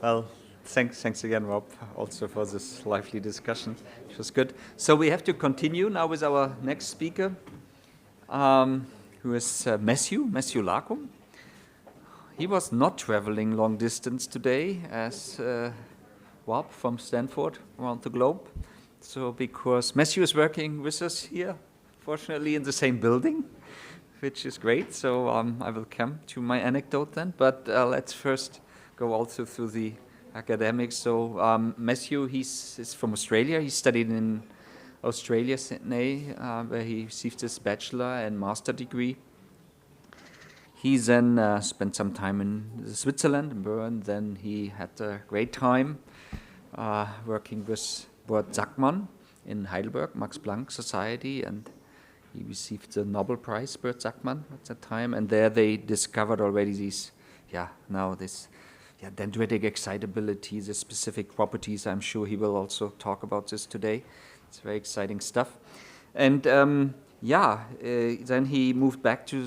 Well, thanks again, Rob, also for this lively discussion, which was good. So we have to continue now with our next speaker, who is Matthew Larkum. He was not traveling long distance today, as Rob from Stanford around the globe. So because Matthew is working with us here, fortunately in the same building, which is great. So I will come to my anecdote then. But let's first go also through the academics. So Matthew, is from Australia. He studied in Australia, Sydney, where he received his bachelor and master degree. He then spent some time in Switzerland, in Bern. Then he had a great time working with Bert Sackmann in Heidelberg, Max Planck Society, and he received the Nobel Prize, Bert Sackmann, at that time. And there they discovered already these, dendritic excitability, the specific properties. I'm sure he will also talk about this today. It's very exciting stuff. And then he moved back to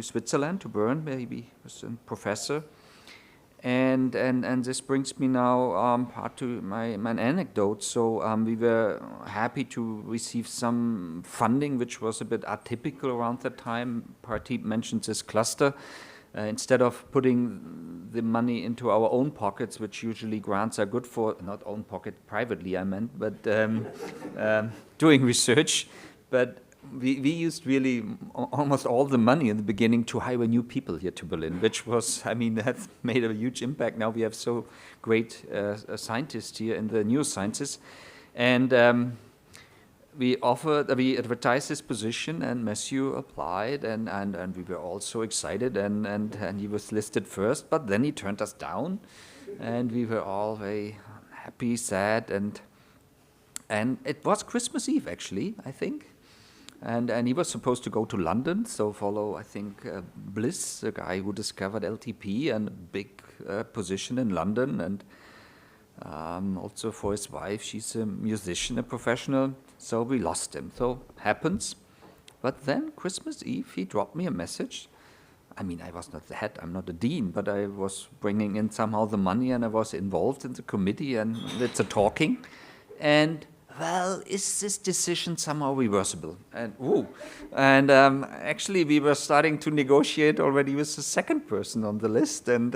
Switzerland, to Bern, where he was a professor. And this brings me now to my anecdote. So we were happy to receive some funding, which was a bit atypical around that time. Partip mentioned this cluster. Instead of putting the money into our own pockets, which usually grants are good for, not own pocket privately I meant, but doing research. But we used really almost all the money in the beginning to hire new people here to Berlin, which was, that made a huge impact. Now we have so great scientists here in the neurosciences. And we advertised this position, and Matthew applied, and we were all so excited, and he was listed first, but then he turned us down, and we were all very happy, sad, and it was Christmas Eve, actually, I think. And he was supposed to go to London, so follow, I think, Bliss, the guy who discovered LTP, and a big position in London, and also for his wife, she's a musician, a professional, so we lost him. So happens. But then Christmas Eve, he dropped me a message. I was not the head, I'm not the dean, but I was bringing in somehow the money, and I was involved in the committee, and it's a talking. And well, is this decision somehow reversible? And actually we were starting to negotiate already with the second person on the list, and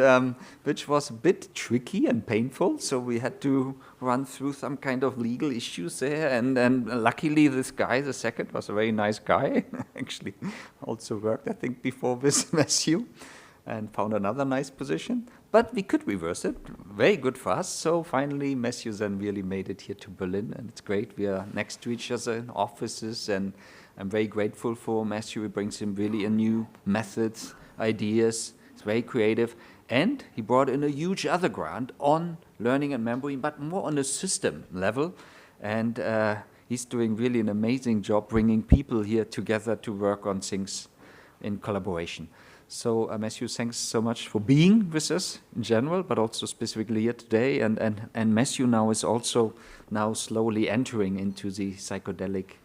which was a bit tricky and painful. So we had to run through some kind of legal issues there. And luckily this guy, the second, was a very nice guy. Actually also worked, I think, before with Matthew, and found another nice position. But we could reverse it. Very good for us. So finally, Matthew then really made it here to Berlin, and it's great. We are next to each other in offices, and I'm very grateful for Matthew. He brings in really a new methods, ideas. It's very creative. And he brought in a huge other grant on learning and memory, but more on a system level. And he's doing really an amazing job bringing people here together to work on things in collaboration. So Matthew, thanks so much for being with us in general, but also specifically here today. And Matthew now is also slowly entering into the psychedelic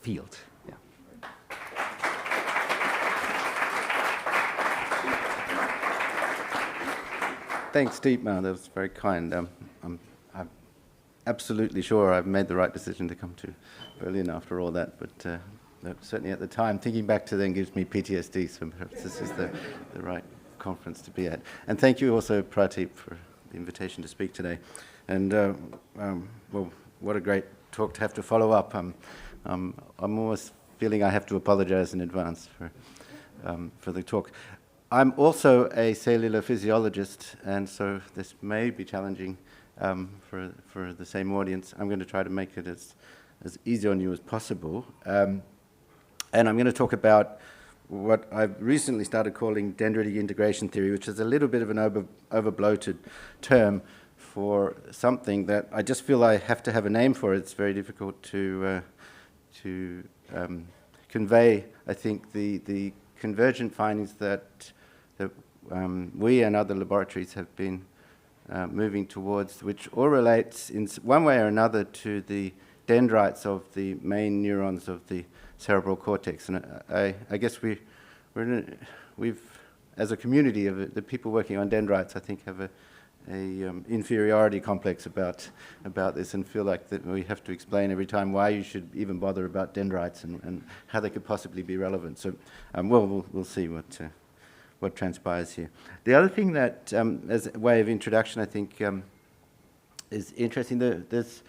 field. Yeah. Thanks, Dietmar. That was very kind. I'm absolutely sure I've made the right decision to come to Berlin after all that, but certainly at the time, thinking back to then gives me PTSD, so perhaps this is the right conference to be at. And thank you also, Pratip, for the invitation to speak today. And, well, what a great talk to have to follow up. I'm almost feeling I have to apologize in advance for the talk. I'm also a cellular physiologist, and so this may be challenging for the same audience. I'm going to try to make it as easy on you as possible. And I'm going to talk about what I've recently started calling dendritic integration theory, which is a little bit of an overbloated term for something that I just feel I have to have a name for. It's very difficult to convey, I think, the convergent findings that we and other laboratories have been moving towards, which all relates in one way or another to the dendrites of the main neurons of the cerebral cortex. And I guess we've as a community of the people working on dendrites, I think have a inferiority complex about this, and feel like that we have to explain every time why you should even bother about dendrites and how they could possibly be relevant. So, we'll see what transpires here. The other thing that, as a way of introduction, I think is interesting. There's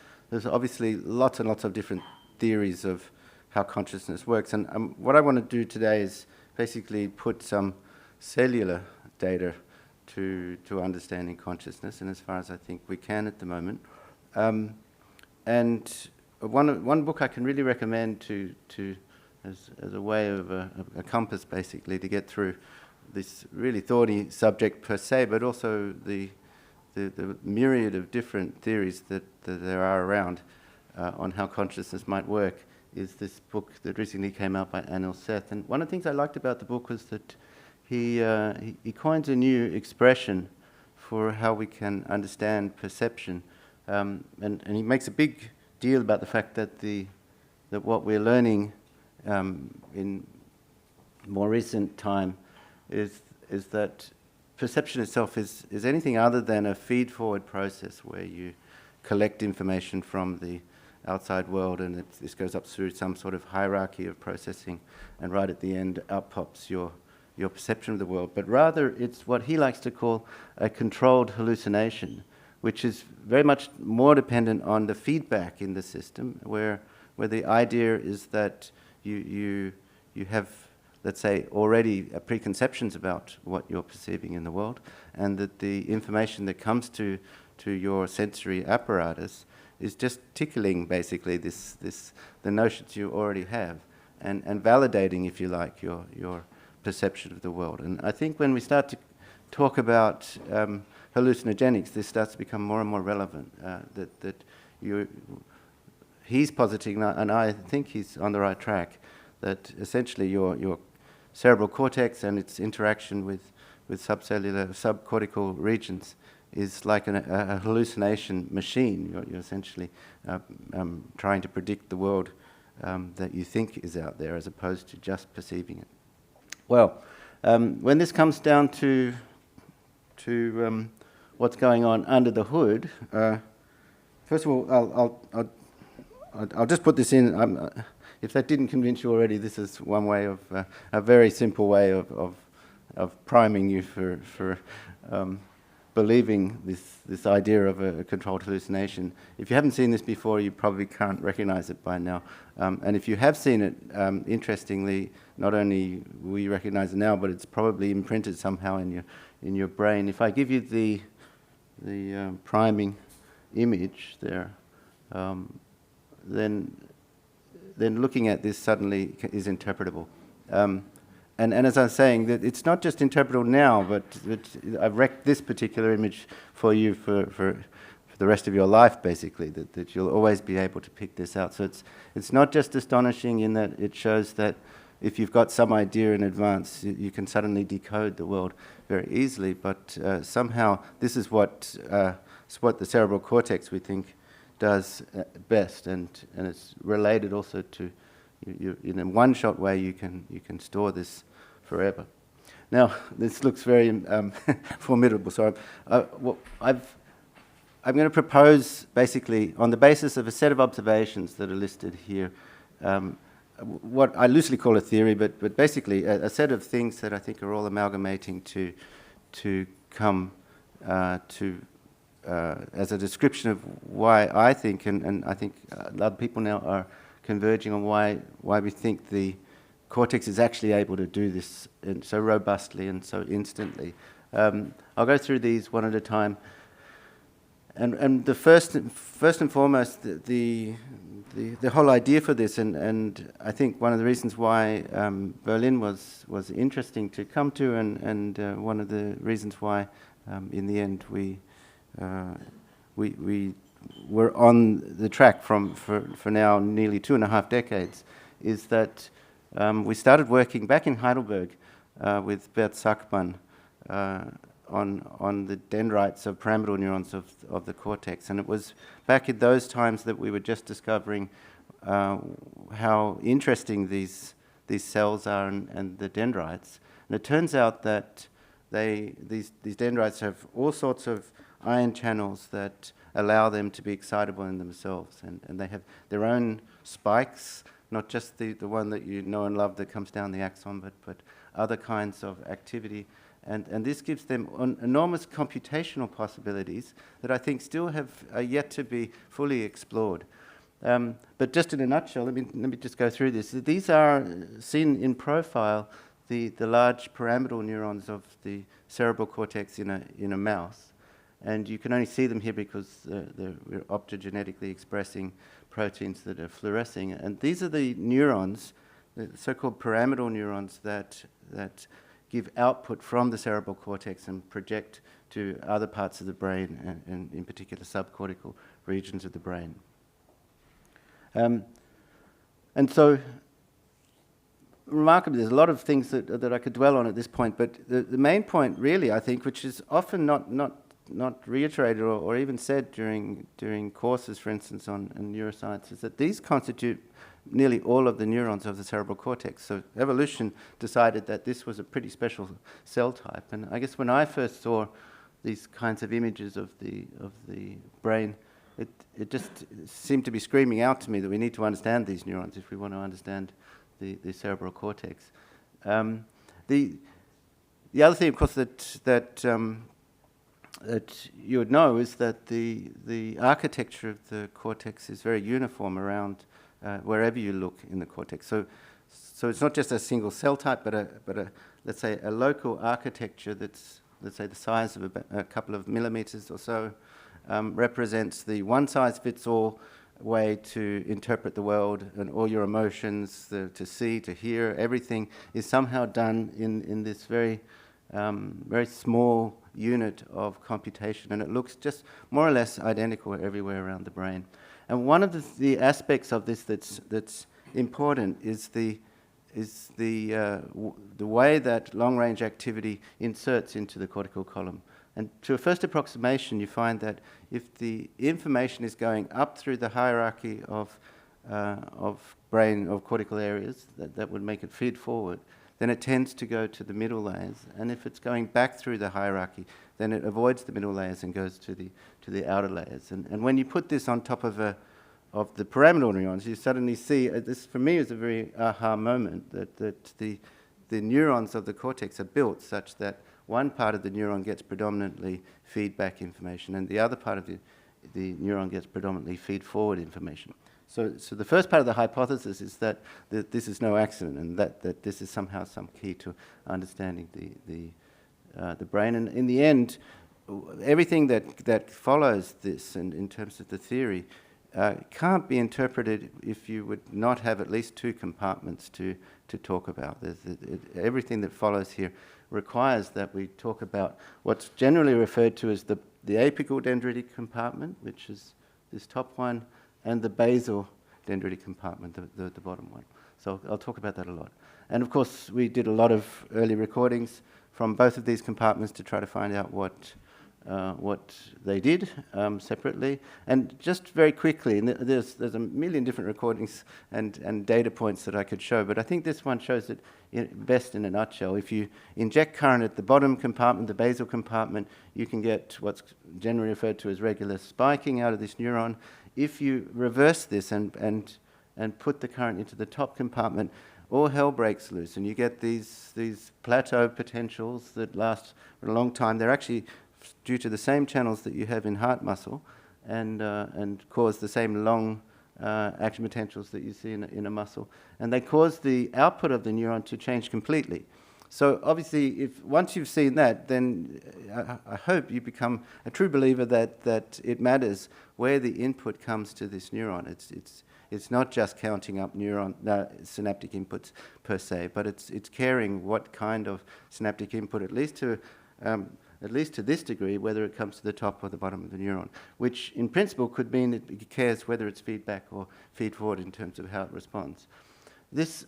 obviously lots and lots of different theories of how consciousness works, and what I want to do today is basically put some cellular data to understanding consciousness, and as far as I think we can at the moment. And one book I can really recommend as a way of a compass, basically, to get through this really thorny subject per se, but also the myriad of different theories that there are around on how consciousness might work, is this book that recently came out by Anil Seth. And one of the things I liked about the book was that he coins a new expression for how we can understand perception, and he makes a big deal about the fact that what we're learning in more recent time is that perception itself is anything other than a feed-forward process where you collect information from the outside world, and this goes up through some sort of hierarchy of processing, and right at the end out pops your perception of the world. But rather, it's what he likes to call a controlled hallucination, which is very much more dependent on the feedback in the system, where the idea is that you have, let's say, already preconceptions about what you're perceiving in the world, and that the information that comes to your sensory apparatus is just tickling, basically, the notions you already have, and validating, if you like, your perception of the world. And I think when we start to talk about hallucinogenics, this starts to become more and more relevant. He's positing, and I think he's on the right track, that essentially your cerebral cortex and its interaction with subcellular, subcortical regions is like a hallucination machine. You're essentially trying to predict the world that you think is out there, as opposed to just perceiving it. Well, when this comes down to what's going on under the hood, first of all, I'll just put this in. If that didn't convince you already, this is one way of a very simple way of priming you for believing this idea of a controlled hallucination. If you haven't seen this before, you probably can't recognize it by now. And if you have seen it, interestingly, not only will you recognize it now, but it's probably imprinted somehow in your brain. If I give you the priming image there, then looking at this suddenly is interpretable. And as I was saying, that it's not just interpretable now, but I've wrecked this particular image for you for the rest of your life, basically, that you'll always be able to pick this out. So it's not just astonishing in that it shows that if you've got some idea in advance, you can suddenly decode the world very easily, but somehow this is what the cerebral cortex, we think, does best, and it's related also to in a one-shot way. You can store this forever. Now, this looks very formidable. So I'm going to propose, basically, on the basis of a set of observations that are listed here, what I loosely call a theory, but basically a set of things that I think are all amalgamating to come to as a description of why I think, and I think a lot of people now are converging on why we think the cortex is actually able to do this so robustly and so instantly. I'll go through these one at a time. And the first and foremost, the whole idea for this, and I think one of the reasons why Berlin was interesting to come to, and one of the reasons why in the end we were on the track for now nearly 2.5 decades, is that we started working back in Heidelberg with Bert Sackmann on the dendrites of pyramidal neurons of the cortex. And it was back in those times that we were just discovering how interesting these cells are and the dendrites. And it turns out that these dendrites have all sorts of ion channels that allow them to be excitable in themselves, and they have their own spikes, not just the one that you know and love that comes down the axon, but other kinds of activity. And this gives them enormous computational possibilities that I think still are yet to be fully explored. But just in a nutshell, let me just go through this. These are seen in profile, the large pyramidal neurons of the cerebral cortex in a mouse. And you can only see them here because we're optogenetically expressing proteins that are fluorescing. And these are the neurons, the so-called pyramidal neurons that give output from the cerebral cortex and project to other parts of the brain, and in particular subcortical regions of the brain. And so, remarkably, there's a lot of things that I could dwell on at this point, but the main point really, I think, which is often not reiterated or even said during courses, for instance, on neuroscience, is that these constitute nearly all of the neurons of the cerebral cortex. So evolution decided that this was a pretty special cell type. And I guess when I first saw these kinds of images of the brain, it just seemed to be screaming out to me that we need to understand these neurons if we want to understand the cerebral cortex. The other thing, of course, that you would know is that the architecture of the cortex is very uniform around wherever you look in the cortex. So it's not just a single cell type, but a let's say a local architecture that's, let's say, the size of a couple of millimeters or so, represents the one-size-fits-all way to interpret the world, and all your emotions, to see, to hear, everything is somehow done in this very small unit of computation, and it looks just more or less identical everywhere around the brain. And one of the aspects of this that's important is the way that long-range activity inserts into the cortical column. And to a first approximation, you find that if the information is going up through the hierarchy of cortical areas, that would make it feed forward, then it tends to go to the middle layers. And if it's going back through the hierarchy, then it avoids the middle layers and goes to the outer layers. And when you put this on top of the pyramidal neurons, you suddenly see, this for me is a very aha moment, that the neurons of the cortex are built such that one part of the neuron gets predominantly feedback information, and the other part of the neuron gets predominantly feed-forward information. So the first part of the hypothesis is that this is no accident, and that this is somehow some key to understanding the brain. And in the end, everything that follows this, and in terms of the theory, can't be interpreted if you would not have at least two compartments to talk about. Everything that follows here requires that we talk about what's generally referred to as the apical dendritic compartment, which is this top one, and the basal dendritic compartment, the bottom one. So I'll talk about that a lot. And of course, we did a lot of early recordings from both of these compartments to try to find out what they did separately. And just very quickly, and there's a million different recordings and data points that I could show, but I think this one shows it best in a nutshell. If you inject current at the bottom compartment, the basal compartment, you can get what's generally referred to as regular spiking out of this neuron. If you reverse this and put the current into the top compartment, all hell breaks loose, and you get these plateau potentials that last for a long time. They're actually due to the same channels that you have in heart muscle, and cause the same long action potentials that you see in a muscle, and they cause the output of the neuron to change completely. So obviously, once you've seen that, then I hope you become a true believer that it matters where the input comes to this neuron. It's not just counting up synaptic inputs per se, but it's caring what kind of synaptic input, at least to this degree, whether it comes to the top or the bottom of the neuron, which in principle could mean it cares whether it's feedback or feed forward in terms of how it responds. This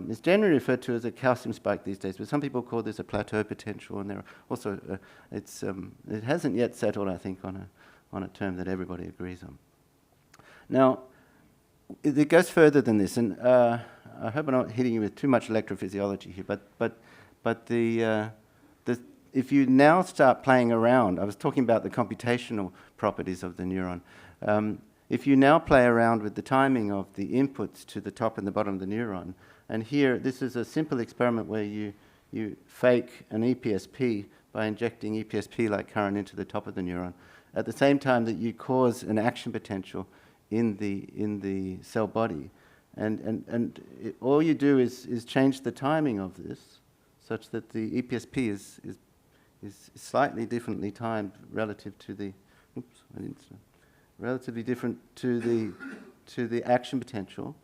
is generally referred to as a calcium spike these days, but some people call this a plateau potential, and there are also it hasn't yet settled, I think, on a term that everybody agrees on. Now, it goes further than this, and I hope I'm not hitting you with too much electrophysiology here, but if you now start playing around, I was talking about the computational properties of the neuron. If you now play around with the timing of the inputs to the top and the bottom of the neuron, and here, this is a simple experiment where you fake an EPSP by injecting EPSP-like current into the top of the neuron, at the same time that you cause an action potential in the cell body. All you do is change the timing of this such that the EPSP is slightly differently timed relative to the, relatively different to the action potential.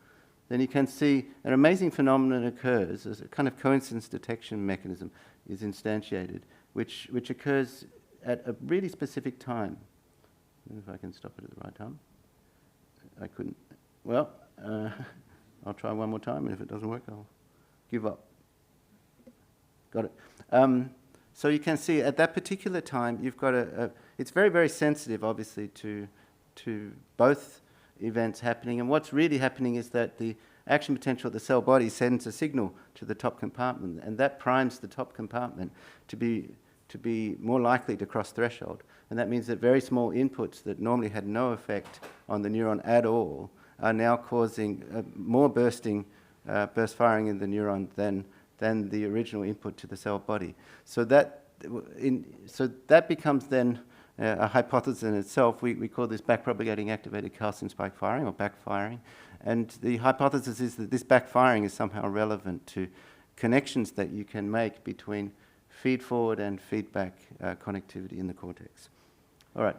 Then you can see an amazing phenomenon occurs as a kind of coincidence detection mechanism is instantiated, which occurs at a really specific time. I don't know if I can stop it at the right time. I couldn't. Well, I'll try one more time, and if it doesn't work, I'll give up. Got it. So you can see at that particular time, you've got it's very, very sensitive, obviously, to both events happening. And what's really happening is that the action potential of the cell body sends a signal to the top compartment, and that primes the top compartment to be more likely to cross threshold. And that means that very small inputs that normally had no effect on the neuron at all are now causing more burst firing in the neuron than the original input to the cell body. So that becomes then a hypothesis in itself. We call this backpropagating activated calcium spike firing, or backfiring. And the hypothesis is that this backfiring is somehow relevant to connections that you can make between feed-forward and feedback connectivity in the cortex. All right.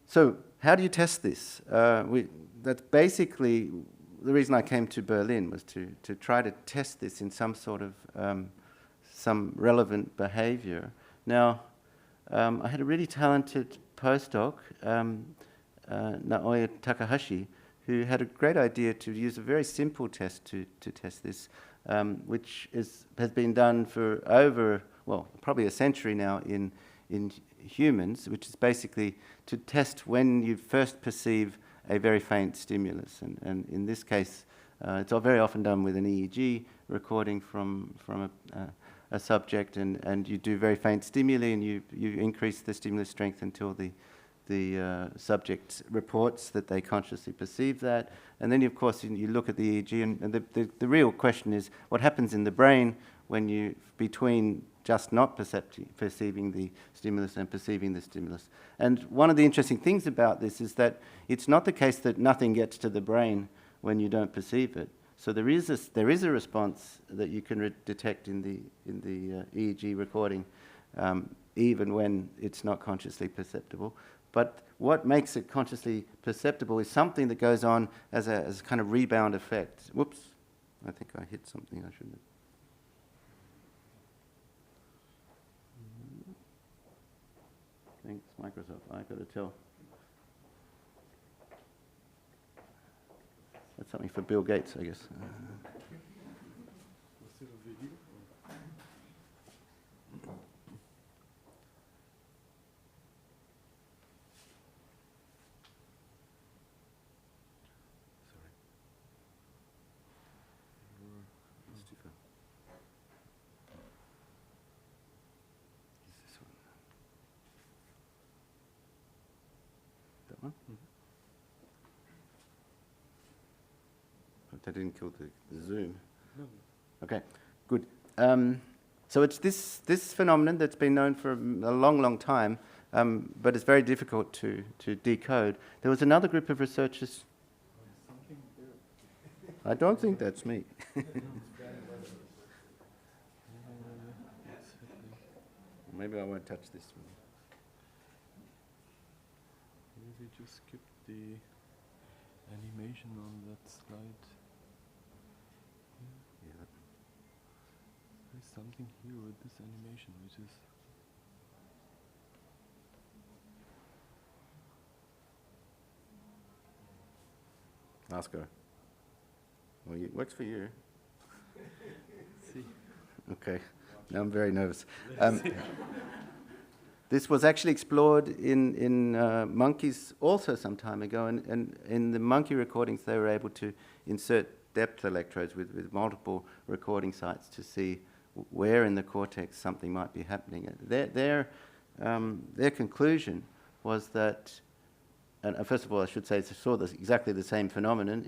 So how do you test this? That's basically the reason I came to Berlin, was to try to test this in some sort of some relevant behavior. Now, I had a really talented postdoc, Naoya Takahashi, who had a great idea to use a very simple test to test this, which has been done for over, well, probably a century now in humans, which is basically to test when you first perceive a very faint stimulus. And in this case, it's very often done with an EEG recording from a subject, and you do very faint stimuli, and you increase the stimulus strength until the subject reports that they consciously perceive that. And then, of course, you look at the EEG, and the real question is what happens in the brain when you, between just not perceiving the stimulus and perceiving the stimulus. And one of the interesting things about this is that it's not the case that nothing gets to the brain when you don't perceive it. So there is a response that you can detect in the EEG recording, even when it's not consciously perceptible. But what makes it consciously perceptible is something that goes on as a kind of rebound effect. Whoops, I think I hit something I shouldn't have. Thanks, Microsoft. I got to tell. That's something for Bill Gates, I guess. That didn't kill the zoom. No. Okay, good. So it's this phenomenon that's been known for a long, long time, but it's very difficult to decode. There was another group of researchers. I don't think that's me. Maybe I won't touch this one. Maybe just skip the animation on that slide. Yeah. There's something here with this animation, which is... Ask her. Well, it works for you. See. Okay. Now I'm very nervous. This was actually explored in monkeys also some time ago, and in the monkey recordings they were able to insert depth electrodes with multiple recording sites to see where in the cortex something might be happening. Their conclusion was that, and first of all, I should say, they saw exactly the same phenomenon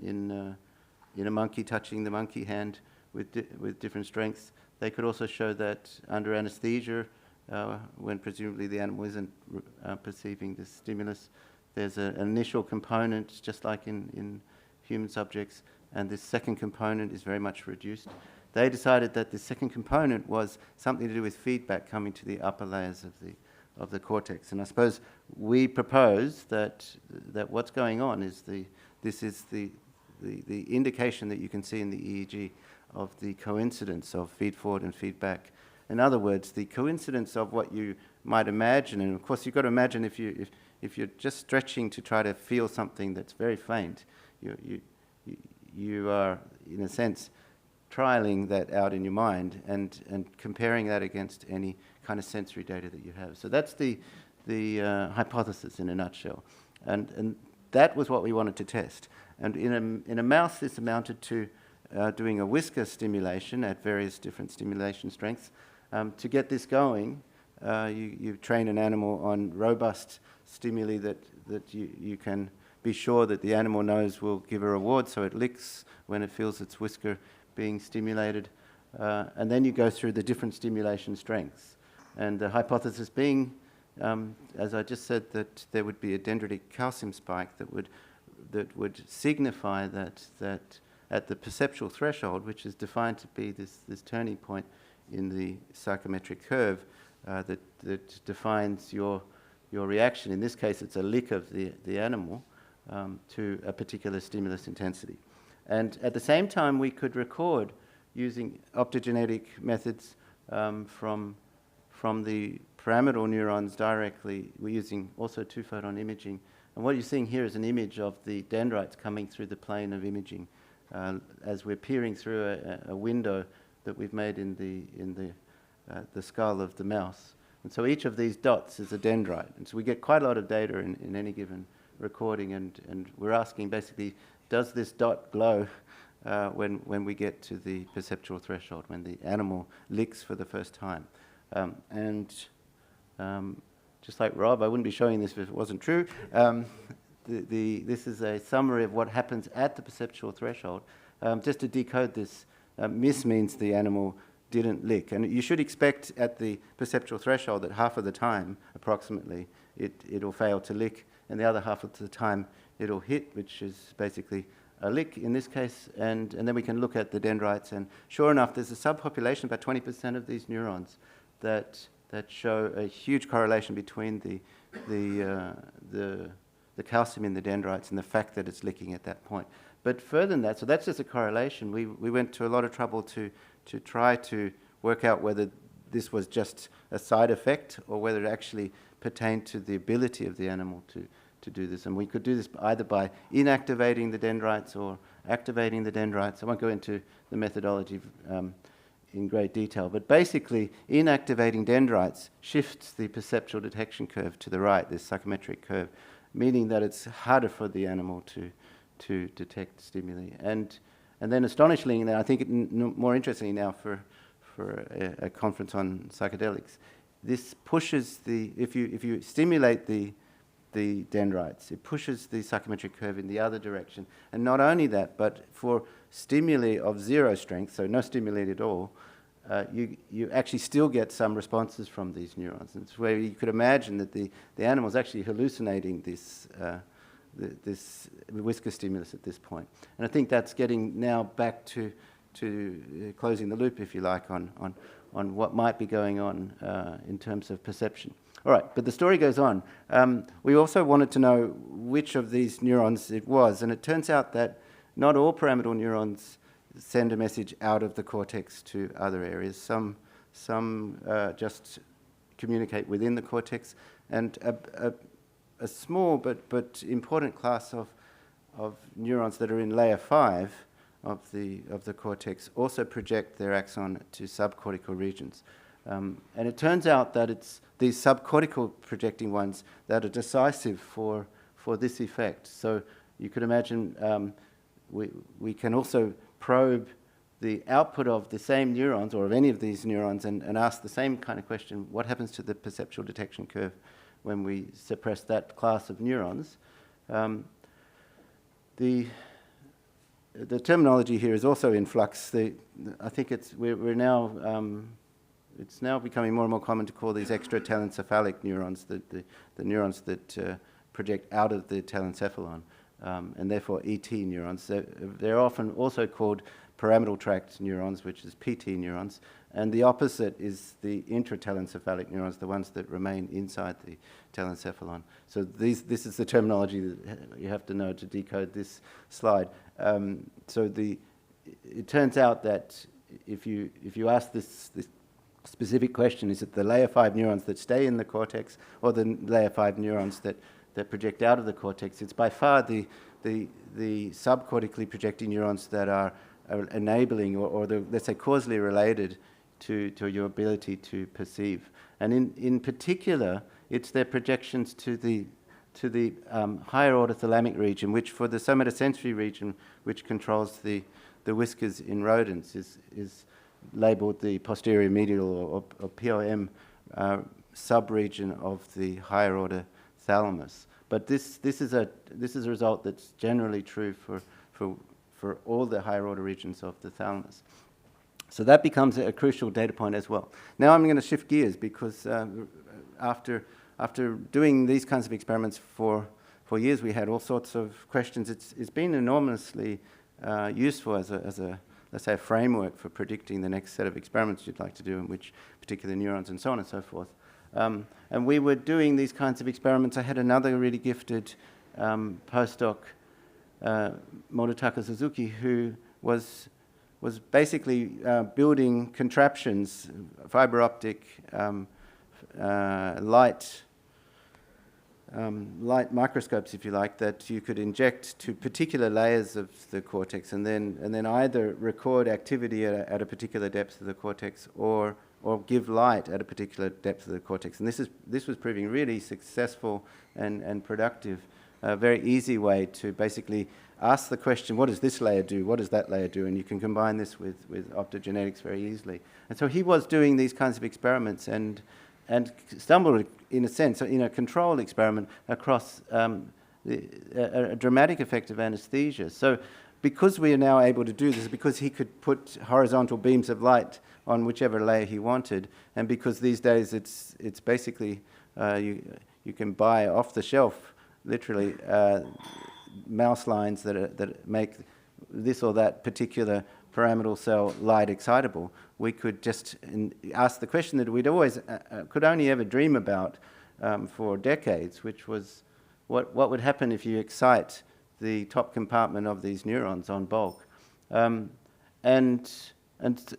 in a monkey touching the monkey hand with different strengths. They could also show that under anesthesia, when presumably the animal isn't perceiving the stimulus, there's an initial component, just like in human subjects, and this second component is very much reduced. They decided that the second component was something to do with feedback coming to the upper layers of the cortex. And I suppose we propose that what's going on is this is the indication that you can see in the EEG of the coincidence of feed forward and feedback. In other words, the coincidence of what you might imagine, and of course you've got to imagine if you're just stretching to try to feel something that's very faint, you are, in a sense, trialing that out in your mind and comparing that against any kind of sensory data that you have. So that's the hypothesis in a nutshell. And that was what we wanted to test. And in a mouse, this amounted to doing a whisker stimulation at various different stimulation strengths. To get this going, you train an animal on robust stimuli that you can be sure that the animal knows will give a reward, so it licks when it feels its whisker being stimulated. And then you go through the different stimulation strengths. And the hypothesis being, as I just said, that there would be a dendritic calcium spike that would signify that at the perceptual threshold, which is defined to be this turning point in the psychometric curve that defines your reaction. In this case, it's a lick of the animal to a particular stimulus intensity. And at the same time, we could record using optogenetic methods from the pyramidal neurons directly. We're using also two-photon imaging. And what you're seeing here is an image of the dendrites coming through the plane of imaging as we're peering through a window that we've made in the skull of the mouse. And so each of these dots is a dendrite. And so we get quite a lot of data in any given recording. And we're asking basically, does this dot glow when we get to the perceptual threshold, when the animal licks for the first time? Just like Rob, I wouldn't be showing this if it wasn't true. This is a summary of what happens at the perceptual threshold. Just to decode this, miss means the animal didn't lick. And you should expect at the perceptual threshold that half of the time, approximately, it'll fail to lick, and the other half of the time it'll hit, which is basically a lick in this case, and then we can look at the dendrites, and sure enough, there's a subpopulation, about 20% of these neurons, that show a huge correlation between the calcium in the dendrites and the fact that it's licking at that point. But further than that, so that's just a correlation. We went to a lot of trouble to try to work out whether this was just a side effect or whether it actually pertained to the ability of the animal to do this. And we could do this either by inactivating the dendrites or activating the dendrites. I won't go into the methodology in great detail, but basically inactivating dendrites shifts the perceptual detection curve to the right, this psychometric curve, meaning that it's harder for the animal to detect stimuli. And then astonishingly, I think more interestingly now for a conference on psychedelics, this pushes if you stimulate the dendrites, it pushes the psychometric curve in the other direction. And not only that, but for stimuli of zero strength, so no stimuli at all, you actually still get some responses from these neurons. And it's where you could imagine that the animal's actually hallucinating this whisker stimulus at this point. And I think that's getting now back to closing the loop, if you like, on what might be going on in terms of perception. All right, but the story goes on. We also wanted to know which of these neurons it was, and it turns out that not all pyramidal neurons send a message out of the cortex to other areas. Some just communicate within the cortex, and a small but important class of neurons that are in layer 5 of the cortex also project their axon to subcortical regions. And it turns out that it's these subcortical projecting ones that are decisive for this effect. So you could imagine we can also probe the output of the same neurons, or of any of these neurons, and ask the same kind of question: what happens to the perceptual detection curve when we suppress that class of neurons? The terminology here is also in flux. I think we're now it's now becoming more and more common to call these extratelencephalic neurons, the neurons that project out of the telencephalon, and therefore ET neurons. They're often also called pyramidal tract neurons, which is PT neurons, and the opposite is the intratelencephalic neurons, the ones that remain inside the telencephalon. So this is the terminology that you have to know to decode this slide. So it turns out that if you ask this specific question, is it the layer 5 neurons that stay in the cortex or the layer 5 neurons that project out of the cortex, it's by far the subcortically projecting neurons that are enabling or let's say causally related to your ability to perceive. And in particular, it's their projections to the higher order thalamic region, which for the somatosensory region, which controls the whiskers in rodents, is labeled the posterior medial or POM sub-region of the higher order thalamus. But this is a result that's generally true for all the higher order regions of the thalamus. So that becomes a crucial data point as well. Now I'm going to shift gears because after doing these kinds of experiments for years, we had all sorts of questions. It's been enormously useful as a let's say a framework for predicting the next set of experiments you'd like to do, in which particular neurons and so on and so forth. And we were doing these kinds of experiments. I had another really gifted postdoc, Morutaka Suzuki, who was basically building contraptions, fiber optic, light microscopes, if you like, that you could inject to particular layers of the cortex, and then either record activity at a particular depth of the cortex, or give light at a particular depth of the cortex. And this was proving really successful and productive. A very easy way to basically ask the question, what does this layer do? What does that layer do? And you can combine this with optogenetics very easily. And so he was doing these kinds of experiments and stumbled, in a sense, in a controlled experiment across a dramatic effect of anesthesia. So because we are now able to do this, because he could put horizontal beams of light on whichever layer he wanted, and because these days it's basically, you can buy off the shelf, literally, mouse lines that make this or that particular pyramidal cell light excitable. We could just ask the question that we'd always could only ever dream about for decades, which was what would happen if you excite the top compartment of these neurons on bulk. And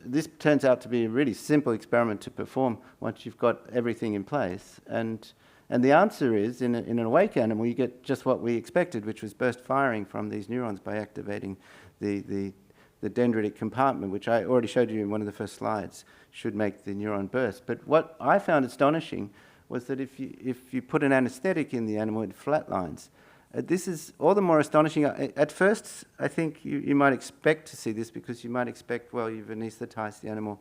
this turns out to be a really simple experiment to perform once you've got everything in place. And the answer is, in an awake animal, you get just what we expected, which was burst firing from these neurons by activating the dendritic compartment, which I already showed you in one of the first slides, should make the neuron burst. But what I found astonishing was that if you put an anesthetic in the animal, it flatlines. This is all the more astonishing. At first, I think you might expect to see this, because you might expect, well, you've anesthetized the animal,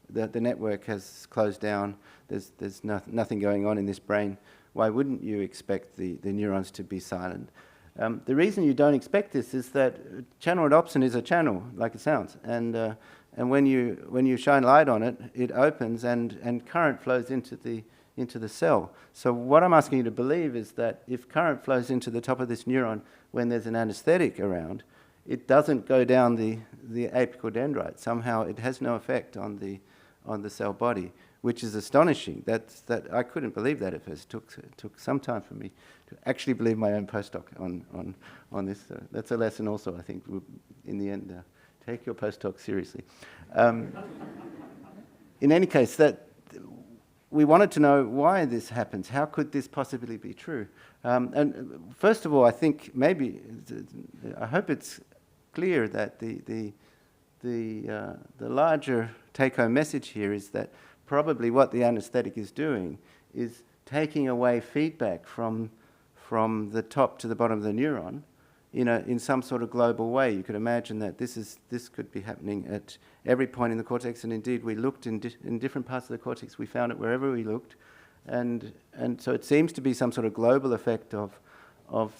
the network has closed down, there's nothing going on in this brain. Why wouldn't you expect the neurons to be silent? The reason you don't expect this is that channel rhodopsin is a channel, like it sounds, and when you shine light on it, it opens and current flows into the cell. So what I'm asking you to believe is that if current flows into the top of this neuron when there's an anesthetic around, it doesn't go down the apical dendrite. Somehow it has no effect on the cell body, which is astonishing. That I couldn't believe that at first. It took some time for me to actually believe my own postdoc on this. That's a lesson also, I think, in the end. Take your postdoc seriously. In any case, we wanted to know why this happens. How could this possibly be true? And first of all, I think I hope it's clear that the larger take-home message here is that probably what the anesthetic is doing is taking away feedback from the top to the bottom of the neuron in some sort of global way. You could imagine that this could be happening at every point in the cortex, and indeed we looked in different parts of the cortex. We found it wherever we looked, and so it seems to be some sort of global effect of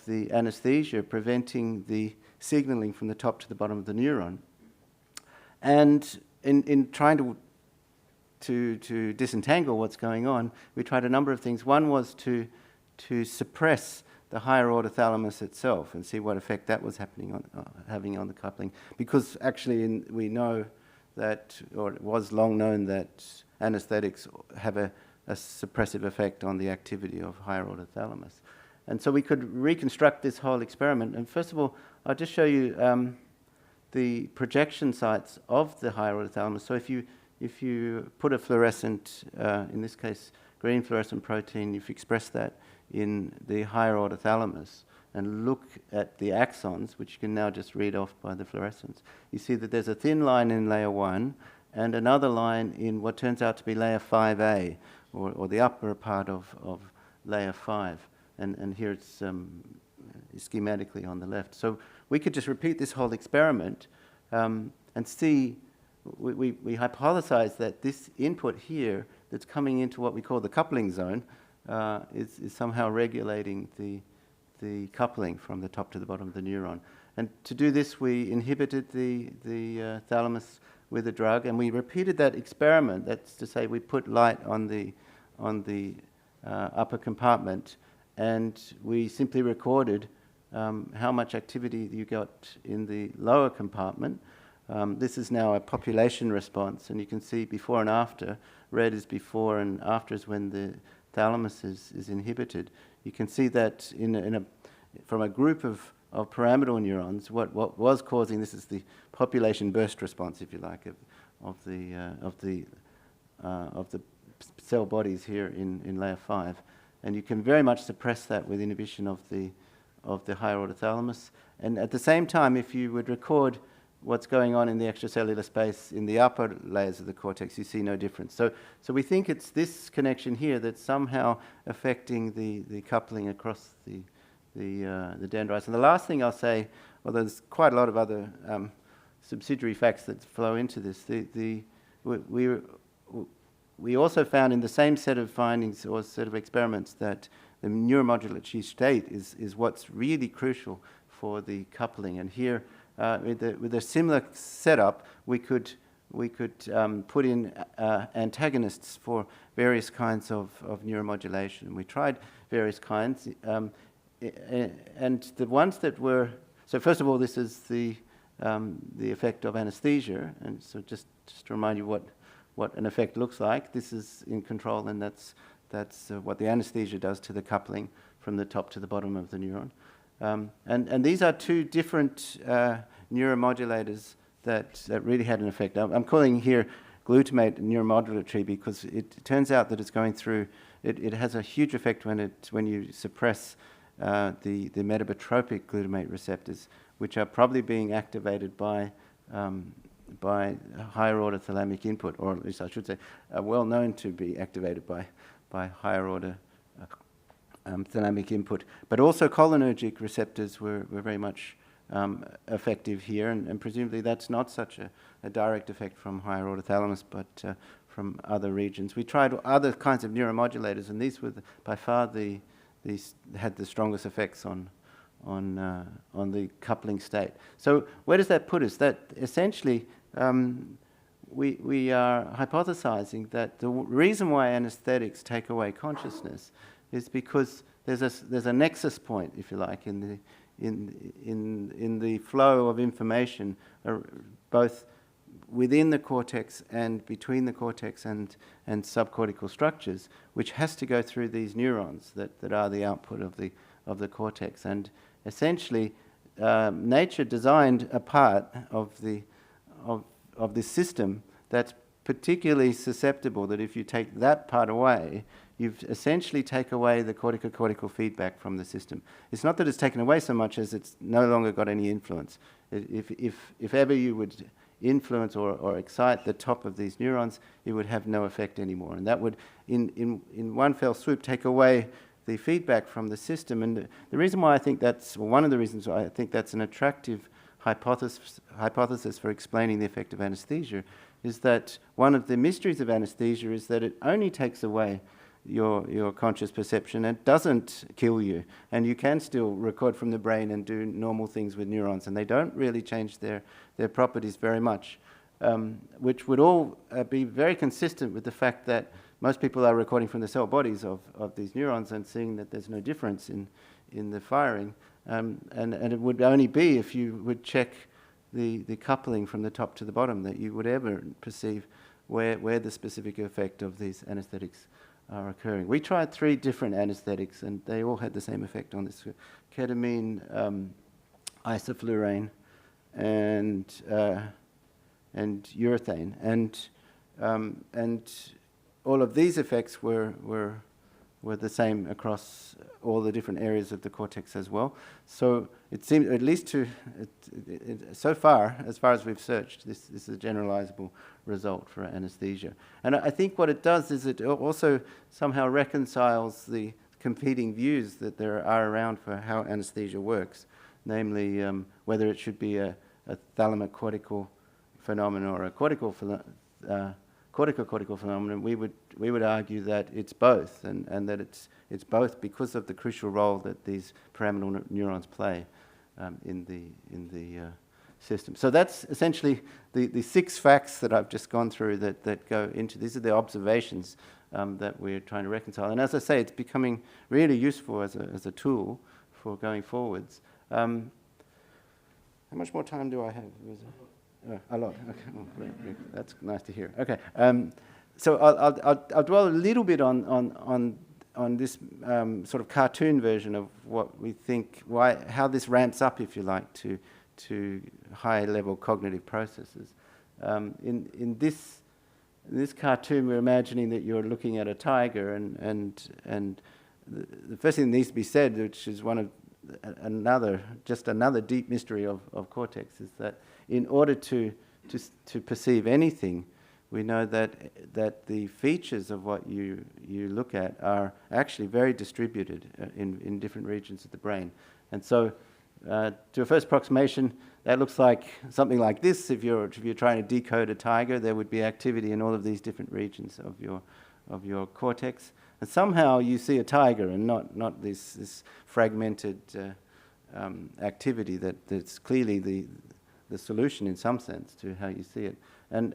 the anesthesia preventing the signaling from the top to the bottom of the neuron. And in trying to disentangle what's going on, we tried a number of things. One was to suppress the higher order thalamus itself and see what effect that was having on the coupling. Because actually we know that, or it was long known that anesthetics have a suppressive effect on the activity of higher order thalamus. And so we could reconstruct this whole experiment. And first of all, I'll just show you the projection sites of the higher order thalamus. So if you put a fluorescent, in this case green fluorescent protein, if you express that in the higher order thalamus and look at the axons, which you can now just read off by the fluorescence, you see that there's a thin line in layer 1 and another line in what turns out to be layer 5A, or the upper part of layer 5. And here it's schematically on the left. So we could just repeat this whole experiment and see, we hypothesize that this input here that's coming into what we call the coupling zone is somehow regulating the coupling from the top to the bottom of the neuron. And to do this, we inhibited the thalamus with a drug, and we repeated that experiment. That's to say, we put light on the upper compartment, and we simply recorded how much activity you got in the lower compartment. This is now a population response, and you can see before and after. Red is before, and after is when the thalamus is inhibited. You can see that from a group of pyramidal neurons, what was causing this is the population burst response, if you like, of the cell bodies here in layer 5, and you can very much suppress that with inhibition of the higher order thalamus. And at the same time, if you would record what's going on in the extracellular space in the upper layers of the cortex, you see no difference. So we think it's this connection here that's somehow affecting the coupling across the dendrites. And the last thing I'll say, although there's quite a lot of other subsidiary facts that flow into this, we also found in the same set of findings or set of experiments that the neuromodulatory state is what's really crucial for the coupling. And here, with a similar setup, we could put in antagonists for various kinds of neuromodulation. We tried various kinds, and the ones that were, so first of all, this is the effect of anesthesia, and so just to remind you what an effect looks like. This is in control, and that's what the anesthesia does to the coupling from the top to the bottom of the neuron. And these are two different neuromodulators that really had an effect. I'm calling here glutamate neuromodulatory because it turns out that it's going through, it has a huge effect when you suppress the metabotropic glutamate receptors, which are probably being activated by higher order thalamic input, or at least I should say, are well known to be activated by higher order thalamic input. But also cholinergic receptors were very much effective here, and presumably that's not such a direct effect from higher order thalamus, but from other regions. We tried other kinds of neuromodulators, and these were by far these had the strongest effects on the coupling state. So where does that put us? That essentially we are hypothesizing that the reason why anesthetics take away consciousness is because there's a nexus point, if you like, in the flow of information, both within the cortex and between the cortex and subcortical structures, which has to go through these neurons that are the output of the cortex. And essentially, nature designed a part of this system that's particularly susceptible, that if you take that part away, you've essentially take away the cortical feedback from the system. It's not that it's taken away so much as it's no longer got any influence. If ever you would influence or excite the top of these neurons, it would have no effect anymore. And that would, in one fell swoop, take away the feedback from the system. And the reason why I think that's, well, one of the reasons why I think that's an attractive hypothesis for explaining the effect of anesthesia is that one of the mysteries of anesthesia is that it only takes away your conscious perception and doesn't kill you. And you can still record from the brain and do normal things with neurons, and they don't really change their properties very much, which would all be very consistent with the fact that most people are recording from the cell bodies of these neurons and seeing that there's no difference in the firing. And it would only be if you would check the coupling from the top to the bottom that you would ever perceive where the specific effect of these anesthetics are occurring. We tried 3 different anesthetics and they all had the same effect on this: ketamine, isoflurane, and urethane. And all of these effects were the same across all the different areas of the cortex as well. So it seems, at least so far, as far as we've searched, this is a generalizable result for anesthesia. And I think what it does is it also somehow reconciles the competing views that there are around for how anesthesia works, namely whether it should be a thalamocortical phenomenon or a corticocortical phenomenon. We would argue that it's both, and that it's both because of the crucial role that these pyramidal neurons play in the system. So that's essentially the 6 facts that I've just gone through that go into. These are the observations that we're trying to reconcile. And as I say, it's becoming really useful as a tool for going forwards. How much more time do I have? A lot. Okay, oh, great. That's nice to hear. Okay, so I'll dwell a little bit on this sort of cartoon version of what we think, how this ramps up, if you like, to high-level cognitive processes. In this cartoon, we're imagining that you're looking at a tiger, and the first thing that needs to be said, which is another deep mystery of cortex, is that in order to perceive anything, we know that the features of what you look at are actually very distributed in different regions of the brain. And so, to a first approximation, that looks like something like this. If you're trying to decode a tiger, there would be activity in all of these different regions of your cortex. And somehow you see a tiger and not this fragmented activity that's clearly the solution in some sense to how you see it. And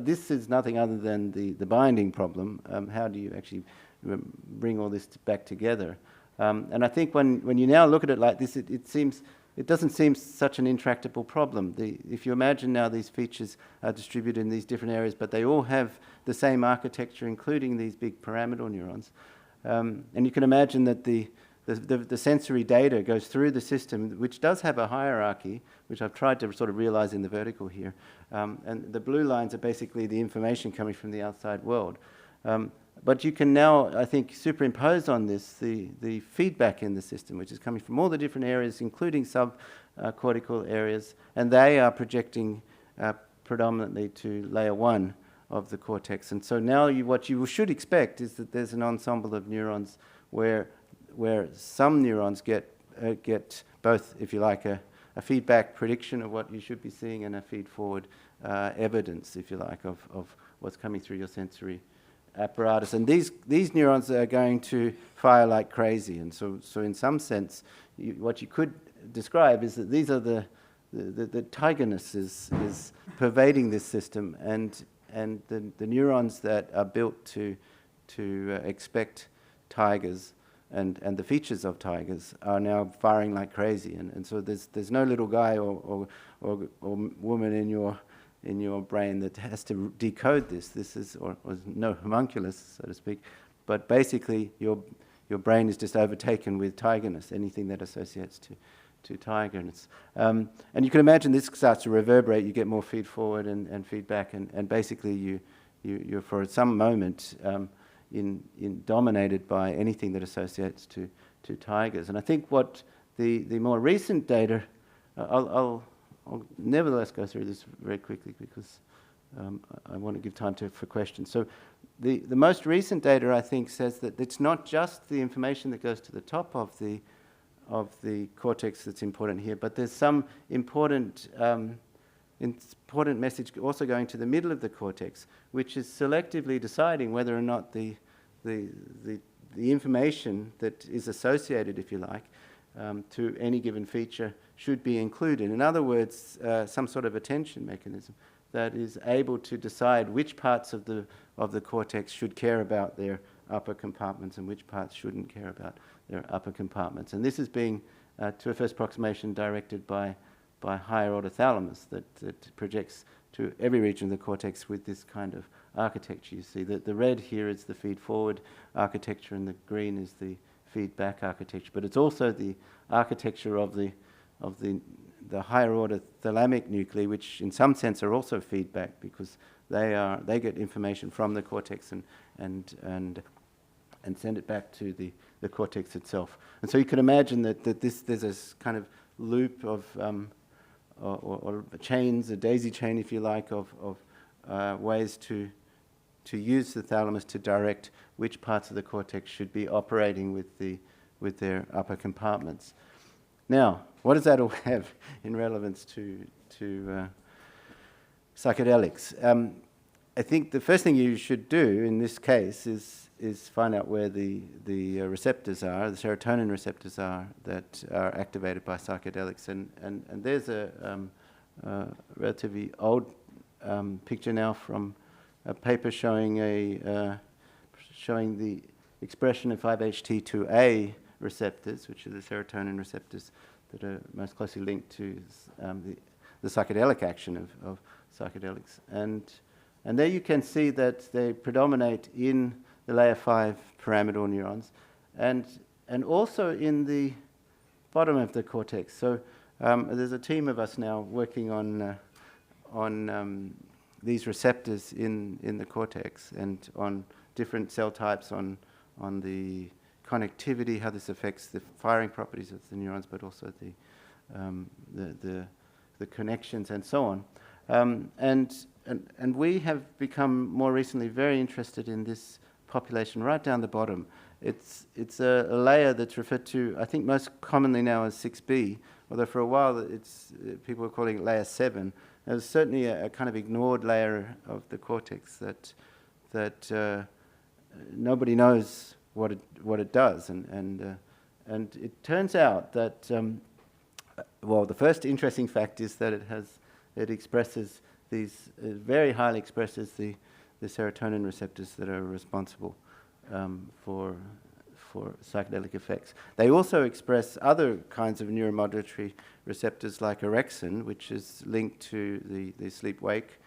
this is nothing other than the binding problem. How do you actually bring all this back together? And I think when you now look at it like this, it doesn't seem such an intractable problem. If you imagine now these features are distributed in these different areas, but they all have the same architecture, including these big pyramidal neurons. And you can imagine that the sensory data goes through the system, which does have a hierarchy, which I've tried to sort of realize in the vertical here. And the blue lines are basically the information coming from the outside world. But you can now, I think, superimpose on this the feedback in the system, which is coming from all the different areas, including subcortical areas, and they are projecting predominantly to layer 1 of the cortex. And so now what you should expect is that there's an ensemble of neurons where some neurons get both, if you like, a feedback prediction of what you should be seeing and a feed-forward evidence, if you like, of what's coming through your sensory apparatus. And these neurons are going to fire like crazy. And so in some sense, what you could describe is that these are the tigerness is pervading this system, and the neurons that are built to expect tigers and the features of tigers are now firing like crazy, and so there's no little guy or woman in your brain that has to decode this. This is or no homunculus, so to speak, but basically your brain is just overtaken with tigerness, anything that associates to tigerness, and you can imagine this starts to reverberate. You get more feed forward and feedback, and basically you're for some moment in dominated by anything that associates to tigers. And I think what the more recent data, I'll nevertheless go through this very quickly because I want to give time for questions. So the most recent data, I think, says that it's not just the information that goes to the top of the cortex that's important here, but there's some important message also going to the middle of the cortex, which is selectively deciding whether or not the information that is associated, if you like, to any given feature should be included. In other words, some sort of attention mechanism that is able to decide which parts of the cortex should care about their upper compartments and which parts shouldn't care about their upper compartments. And this is being, to a first approximation, directed by higher order thalamus that projects to every region of the cortex with this kind of architecture. You see that the red here is the feed forward architecture and the green is the feedback architecture. But it's also the architecture of the higher order thalamic nuclei, which in some sense are also feedback because they get information from the cortex and send it back to the cortex itself. And so you can imagine that there's this kind of loop of or chains, a daisy chain, if you like, of ways to use the thalamus to direct which parts of the cortex should be operating with their upper compartments. Now, what does that all have in relevance to psychedelics? I think the first thing you should do in this case is find out where the receptors are, the serotonin receptors are that are activated by psychedelics. And there's a relatively old picture now from a paper showing the expression of 5-HT2A receptors, which are the serotonin receptors that are most closely linked to the psychedelic action of psychedelics. And there you can see that they predominate in the layer 5 pyramidal neurons and also in the bottom of the cortex. So there's a team of us now working on these receptors in the cortex and on different cell types, on the connectivity, how this affects the firing properties of the neurons, but also the connections and so on. And we have become more recently very interested in this population right down the bottom. It's a layer that's referred to, I think, most commonly now as 6B, although for a while people were calling it layer 7. It was certainly a kind of ignored layer of the cortex that nobody knows what it does, and it turns out that the first interesting fact is that it expresses these very highly expresses the serotonin receptors that are responsible for psychedelic effects. They also express other kinds of neuromodulatory receptors like orexin, which is linked to the sleep-wake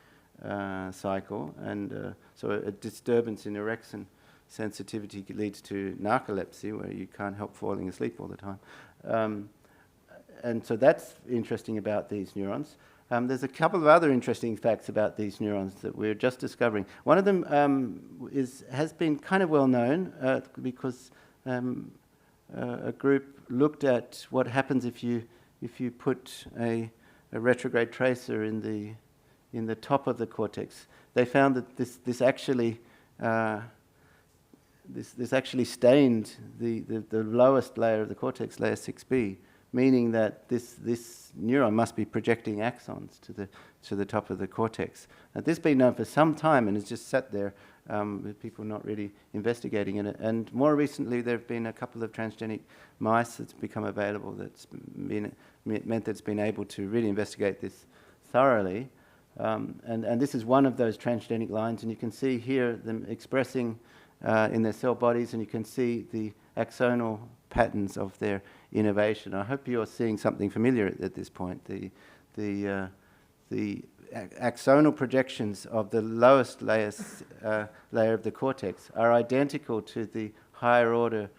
cycle, and so a disturbance in orexin sensitivity leads to narcolepsy, where you can't help falling asleep all the time. And so that's interesting about these neurons. There's a couple of other interesting facts about these neurons that we're just discovering. One of them has been kind of well known because a group looked at what happens if you put a retrograde tracer in the top of the cortex. They found that this actually stained the lowest layer of the cortex, layer 6B, meaning that this neuron must be projecting axons to the top of the cortex. Now, this has been known for some time and has just sat there with people not really investigating it. And more recently, there have been a couple of transgenic mice that's become available that's meant that it's been able to really investigate this thoroughly. And this is one of those transgenic lines, and you can see here them expressing in their cell bodies, and you can see the axonal patterns of their innervation. I hope you're seeing something familiar at this point. The axonal projections of the lowest layer of the cortex are identical to the higher order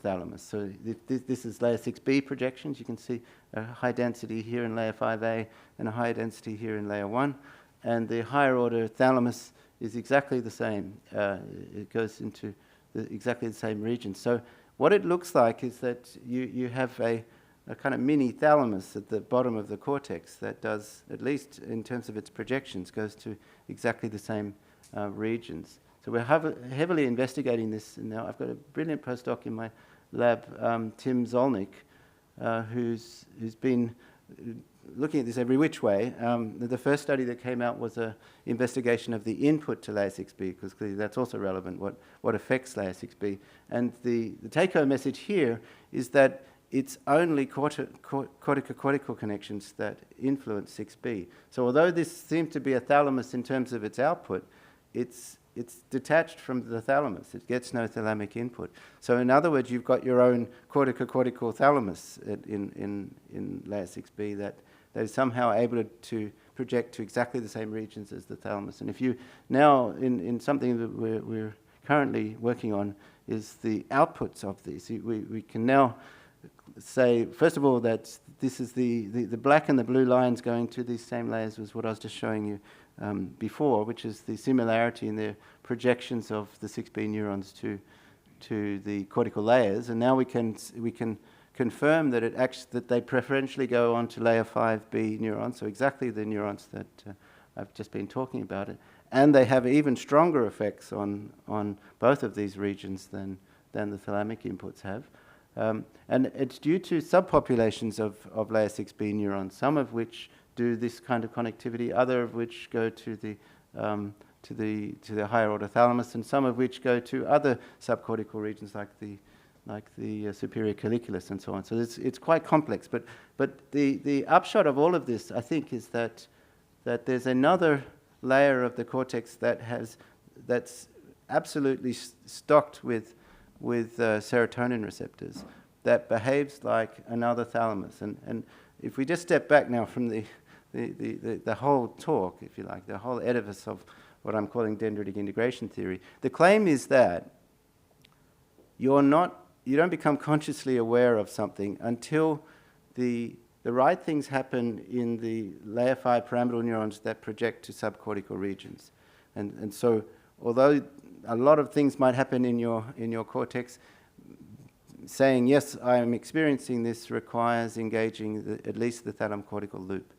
thalamus. So this is layer 6B projections. You can see a high density here in layer 5A and a high density here in layer 1. And the higher order thalamus is exactly the same. It goes into exactly the same region. So what it looks like is that you have a kind of mini thalamus at the bottom of the cortex that does, at least in terms of its projections, goes to exactly the same regions. So we're heavily investigating this now. I've got a brilliant postdoc in my lab, Tim Zolnick, who's been looking at this every which way. The first study that came out was an investigation of the input to layer 6B, because clearly that's also relevant, what affects layer 6B. And the take-home message here is that it's only cortico-cortical connections that influence 6B. So although this seems to be a thalamus in terms of its output, it's detached from the thalamus. It gets no thalamic input. So in other words, you've got your own cortico-cortical thalamus in layer 6B that is somehow able to project to exactly the same regions as the thalamus. And if you now, in something that we're currently working on, is the outputs of these. We can now say, first of all, that this is the black and the blue lines going to these same layers was what I was just showing you before, which is the similarity in the projections of the 6B neurons to the cortical layers. And now we can confirm that that they preferentially go on to layer 5B neurons, so exactly the neurons that I've just been talking about it. And they have even stronger effects on both of these regions than the thalamic inputs have. And it's due to subpopulations of layer 6B neurons, some of which do this kind of connectivity, other of which go to the higher order thalamus, and some of which go to other subcortical regions like the superior colliculus and so on. So it's quite complex. But the upshot of all of this, I think, is that there's another layer of the cortex that's absolutely stocked with serotonin receptors that behaves like another thalamus. And if we just step back now from the whole talk, if you like, the whole edifice of what I'm calling dendritic integration theory, the claim is that you don't become consciously aware of something until the right things happen in the layer 5 pyramidal neurons that project to subcortical regions. And so although a lot of things might happen in your cortex, saying, yes, I am experiencing this requires engaging at least the thalamocortical loop.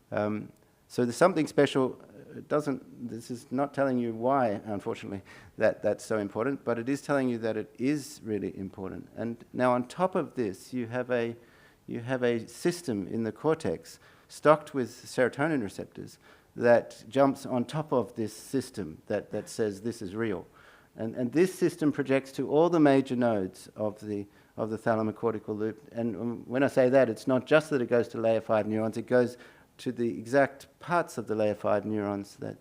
So there's something special. This is not telling you why, unfortunately, that's so important, but it is telling you that it is really important. And now on top of this, you have a system in the cortex stocked with serotonin receptors that jumps on top of this system that says this is real. And this system projects to all the major nodes of the thalamocortical loop. And when I say that, it's not just that it goes to layer 5 neurons, it goes to the exact parts of the layer 5 neurons that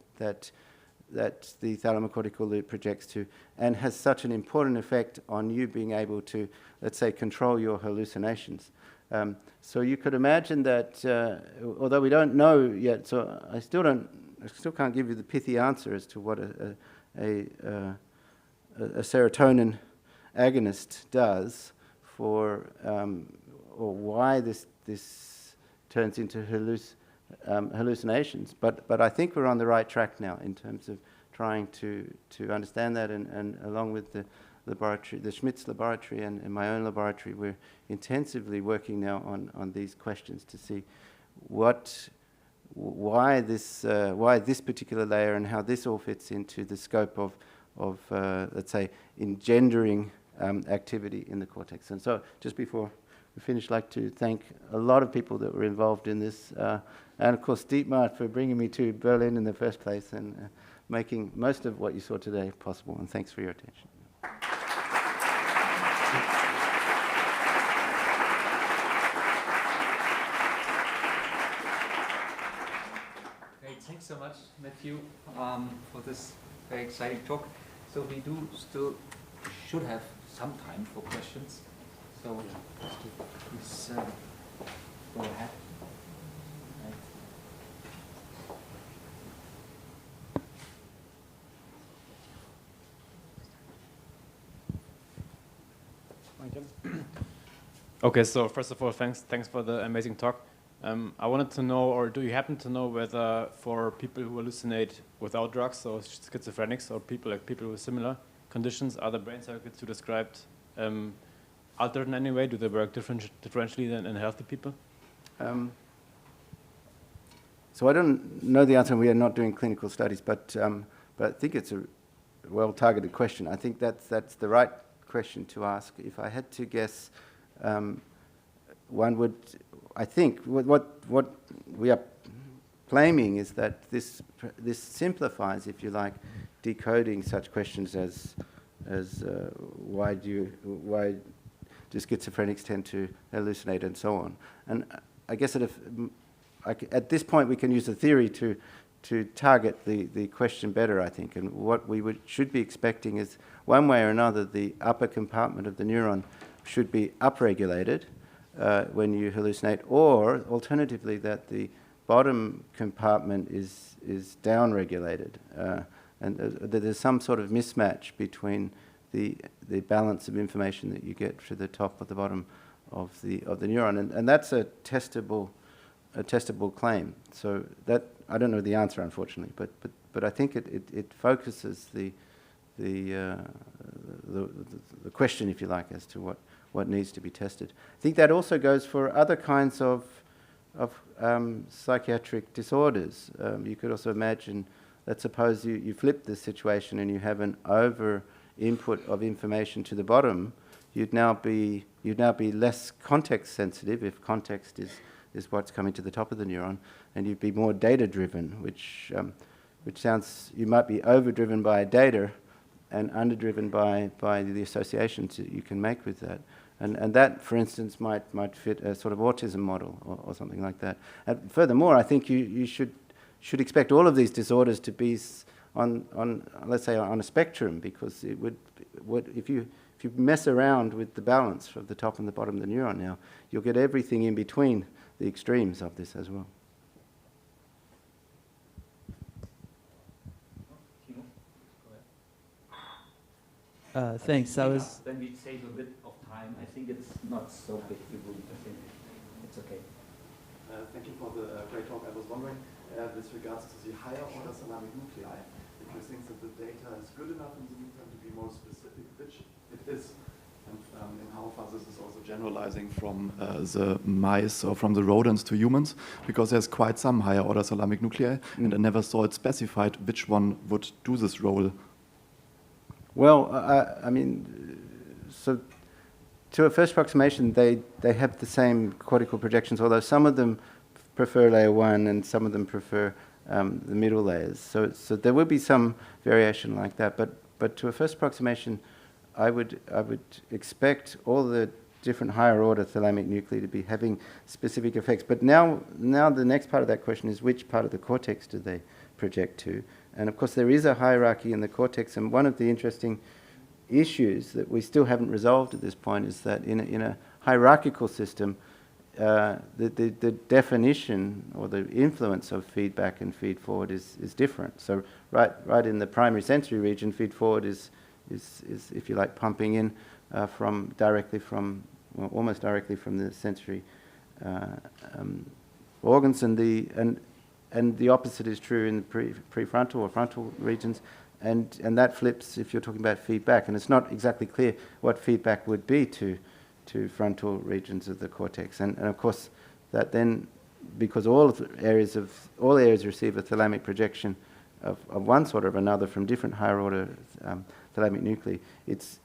the thalamocortical loop projects to, and has such an important effect on you being able to, let's say, control your hallucinations. So you could imagine that, although we don't know yet, so I still can't give you the pithy answer as to what a serotonin agonist does for, or why this turns into hallucinations. But I think we're on the right track now in terms of trying to understand that, and along with the laboratory, the Schmidt's laboratory and my own laboratory, we're intensively working now on these questions to see why this particular layer and how this all fits into the scope of let's say, engendering activity in the cortex. And so just before we finish, I'd like to thank a lot of people that were involved in this, and of course Dietmar for bringing me to Berlin in the first place and making most of what you saw today possible. And thanks for your attention. Great, thanks so much, Matthew, for this very exciting talk. So we should have some time for questions. So please go ahead. Okay, so first of all, thanks for the amazing talk. I wanted to know, or do you happen to know whether for people who hallucinate without drugs, so schizophrenics or people with similar conditions, are the brain circuits you described altered in any way? Do they work differentially than in healthy people? So I don't know the answer. We are not doing clinical studies, but I think it's a well-targeted question. I think that's the right question to ask. If I had to guess, one would, I think, what we are claiming is that this simplifies, if you like, decoding such questions as why do schizophrenics tend to hallucinate and so on. And I guess at this point we can use the theory to target the question better, I think. And what we should be expecting is, one way or another, the upper compartment of the neuron should be upregulated when you hallucinate, or alternatively that the bottom compartment is downregulated, and that there's some sort of mismatch between the balance of information that you get to the top or the bottom of the neuron, and that's a testable claim. So that, I don't know the answer, unfortunately, but I think it focuses the question, if you like, as to what needs to be tested. I think that also goes for other kinds of psychiatric disorders. You could also imagine, let's suppose you flip this situation and you have an over input of information to the bottom. You'd now be less context sensitive if context is what's coming to the top of the neuron, and you'd be more data driven, which sounds, you might be overdriven by data and underdriven by the associations that you can make with that. And that, for instance, might fit a sort of autism model or something like that. And furthermore, I think you should expect all of these disorders to be on let's say on a spectrum, because it would if you mess around with the balance of the top and the bottom of the neuron now, you'll get everything in between the extremes of this as well. Thanks. Then we save a bit of time. I think it's not so big. I think it's okay. Thank you for the great talk. I was wondering, with regards to the higher order thalamic nuclei, if you think that the data is good enough in the meantime to be more specific, which it is, and in how far this is also generalizing from the mice or from the rodents to humans, because there's quite some higher order thalamic nuclei, and I never saw it specified which one would do this role. Well, I mean, so to a first approximation, they have the same cortical projections, although some of them prefer layer 1 and some of them prefer the middle layers. So there will be some variation like that. But to a first approximation, I would expect all the different higher order thalamic nuclei to be having specific effects. But now the next part of that question is, which part of the cortex do they project to? And of course there is a hierarchy in the cortex, and one of the interesting issues that we still haven't resolved at this point is that in a hierarchical system, the definition or the influence of feedback and feed forward is different. So right in the primary sensory region, feed forward is if you like pumping in almost directly from the sensory organs, and the opposite is true in the prefrontal or frontal regions, and that flips if you're talking about feedback, and it's not exactly clear what feedback would be to frontal regions of the cortex, and of course that then, because all areas receive a thalamic projection of one sort or another from different higher order thalamic nuclei, it's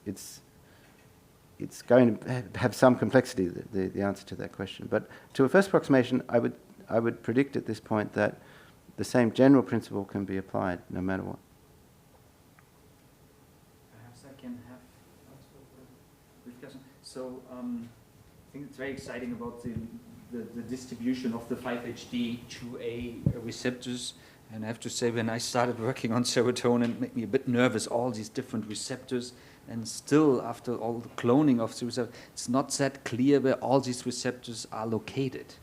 going to have some complexity, the answer to that question. But to a first approximation, I would predict at this point that the same general principle can be applied no matter what. Perhaps I can have also a discussion. So I think it's very exciting about the distribution of the 5-HT2A receptors. And I have to say, when I started working on serotonin, it made me a bit nervous, all these different receptors. And still, after all the cloning of the receptors, it's not that clear where all these receptors are located.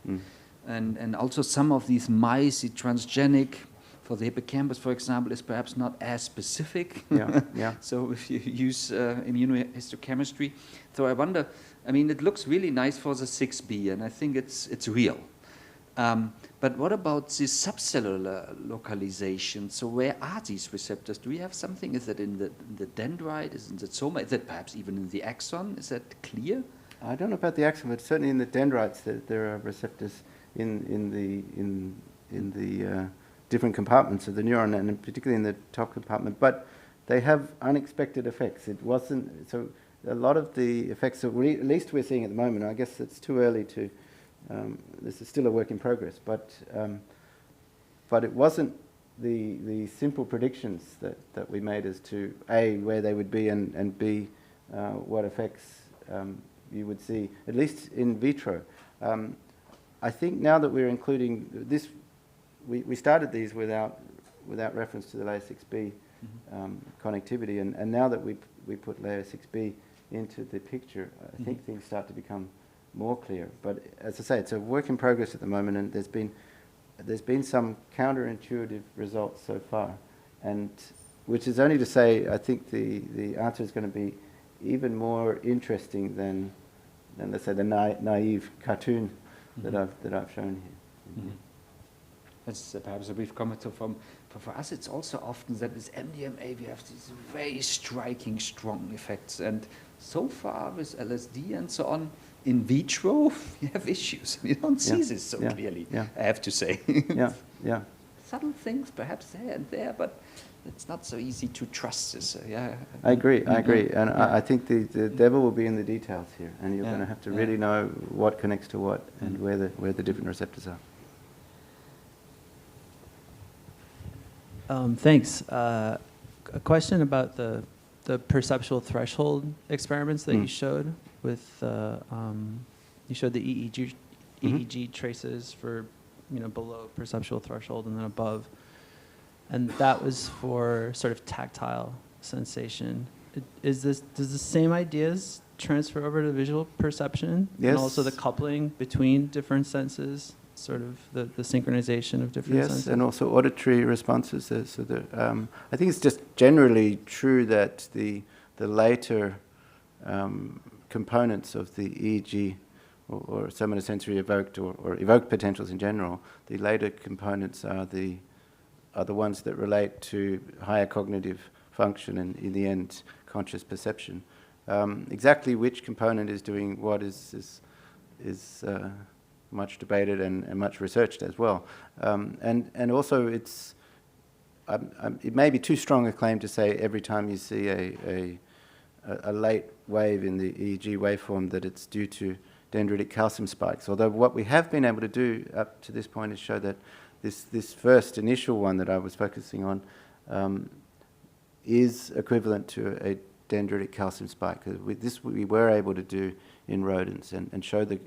And also some of these mice, the transgenic, for the hippocampus, for example, is perhaps not as specific. Yeah. So if you use immunohistochemistry. So I wonder, I mean, it looks really nice for the 6B, and I think it's real. But what about the subcellular localization? So where are these receptors? Do we have something? Is that in the dendrite? Is it in the soma? Is that perhaps even in the axon? Is that clear? I don't know about the axon, but certainly in the dendrites there are receptors in the different compartments of the neuron, and particularly in the top compartment. But they have unexpected effects. It wasn't, so a lot of the effects that at least we're seeing at the moment, I guess it's too early to, this is still a work in progress, but it wasn't the simple predictions that we made as to A, where they would be, and B, what effects you would see, at least in vitro. I think now that we're including this, we started these without reference to the layer 6B connectivity, and now that we put layer 6B into the picture, I think things start to become more clear. But as I say, it's a work in progress at the moment, and there's been some counterintuitive results so far, and which is only to say I think the answer is going to be even more interesting than let's say the naive cartoon that I've shown here. That's perhaps a brief comment. So for us, it's also often that with MDMA we have these very striking, strong effects, and so far with LSD and so on, in vitro, we have issues. We don't see this so clearly, I have to say. Subtle things perhaps there and there, but it's not so easy to trust this. I agree, and I think the devil will be in the details here, and you're going to have to really know what connects to what and where the different receptors are. Thanks. A question about the perceptual threshold experiments that you showed with you showed the EEG traces for below perceptual threshold and then above, and that was for sort of tactile sensation. Does the same ideas transfer over to visual perception? Yes. And also the coupling between different senses, sort of the synchronization of different senses? Yes, and also auditory responses. So I think it's just generally true that the later components of the EEG or somatosensory evoked or evoked potentials in general, the later components are the ones that relate to higher cognitive function and, in the end, conscious perception. Exactly which component is doing what is much debated and much researched as well. And also it may be too strong a claim to say every time you see a late wave in the EEG waveform that it's due to dendritic calcium spikes. Although what we have been able to do up to this point is show that this first initial one that I was focusing on is equivalent to a dendritic calcium spike. This we were able to do in rodents and show the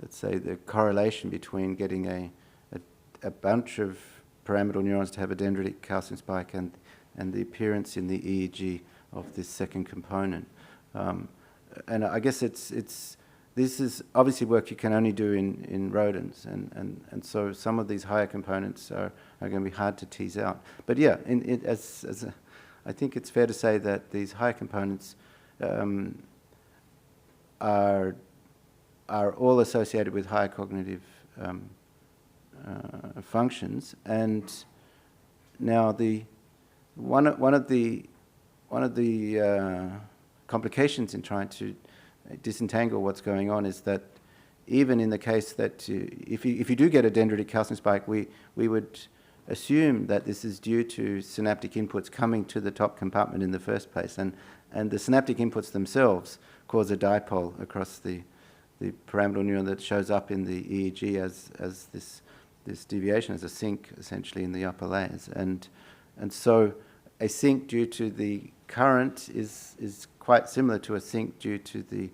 let's say the correlation between getting a bunch of pyramidal neurons to have a dendritic calcium spike and the appearance in the EEG of this second component. And I guess this is obviously work you can only do in rodents, and so some of these higher components are going to be hard to tease out. But yeah, I think it's fair to say that these higher components are all associated with higher cognitive functions. And now one of the complications in trying to disentangle what's going on is that even in the case that if you do get a dendritic calcium spike, we would assume that this is due to synaptic inputs coming to the top compartment in the first place, and the synaptic inputs themselves cause a dipole across the pyramidal neuron that shows up in the EEG as this deviation, as a sink essentially in the upper layers, and so a sink due to the current is quite similar to a sink due to the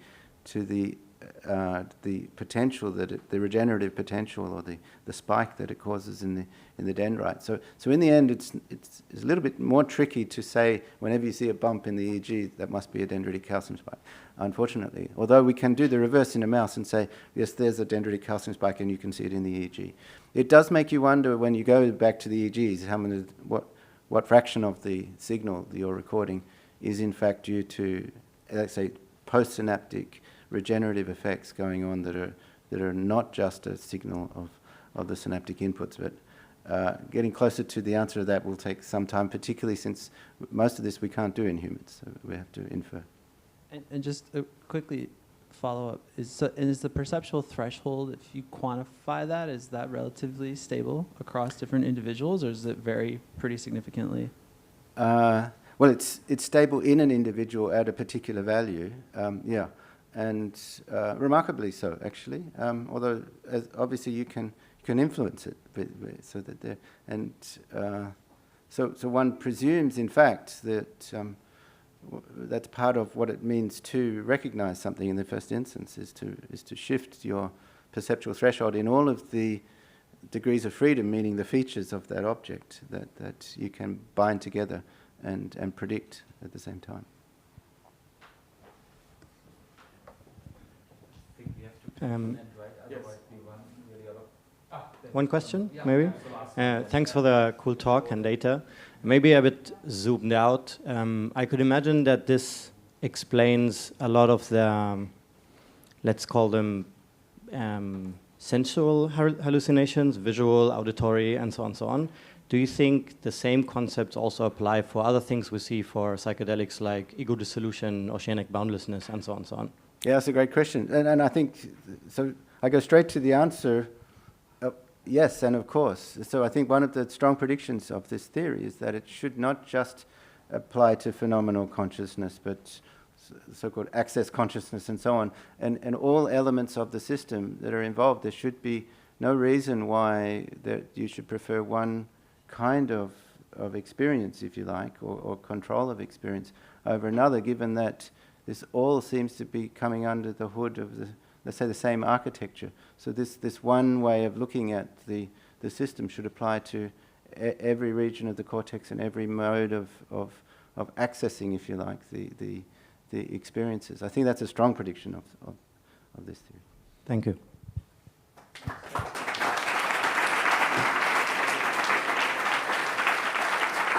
potential the regenerative potential or the spike that it causes in the dendrite. So in the end, it's a little bit more tricky to say whenever you see a bump in the EEG that must be a dendritic calcium spike, unfortunately. Although we can do the reverse in a mouse and say, yes, there's a dendritic calcium spike and you can see it in the EEG. It does make you wonder when you go back to the EEGs what fraction of the signal that you're recording is in fact due to, let's say, postsynaptic regenerative effects going on that are not just a signal of the synaptic inputs. But getting closer to the answer to that will take some time, particularly since most of this we can't do in humans, so we have to infer. And just quickly, follow-up. Is the perceptual threshold, if you quantify that, is that relatively stable across different individuals, or does it vary pretty significantly? Well, it's stable in an individual at a particular value, yeah, and remarkably so, actually. Although, obviously, you can influence it, so that there, and so one presumes, in fact, that that's part of what it means to recognize something in the first instance, is to shift your perceptual threshold in all of the degrees of freedom, meaning the features of that object that you can bind together and predict at the same time. One question, maybe? Thanks for the cool talk and data. Maybe a bit zoomed out. I could imagine that this explains a lot of the, let's call them sensual hallucinations, visual, auditory, and so on. Do you think the same concepts also apply for other things we see for psychedelics like ego dissolution, oceanic boundlessness, and so on? Yeah, that's a great question. And I think, so I go straight to the answer, yes, and of course. So I think one of the strong predictions of this theory is that it should not just apply to phenomenal consciousness, but so-called access consciousness and so on. And all elements of the system that are involved, there should be no reason why that you should prefer one kind of experience, if you like, or control of experience over another, given that this all seems to be coming under the hood of the, let's say, the same architecture. So this one way of looking at the system should apply to every region of the cortex and every mode of accessing, if you like, the experiences. I think that's a strong prediction of this theory. Thank you.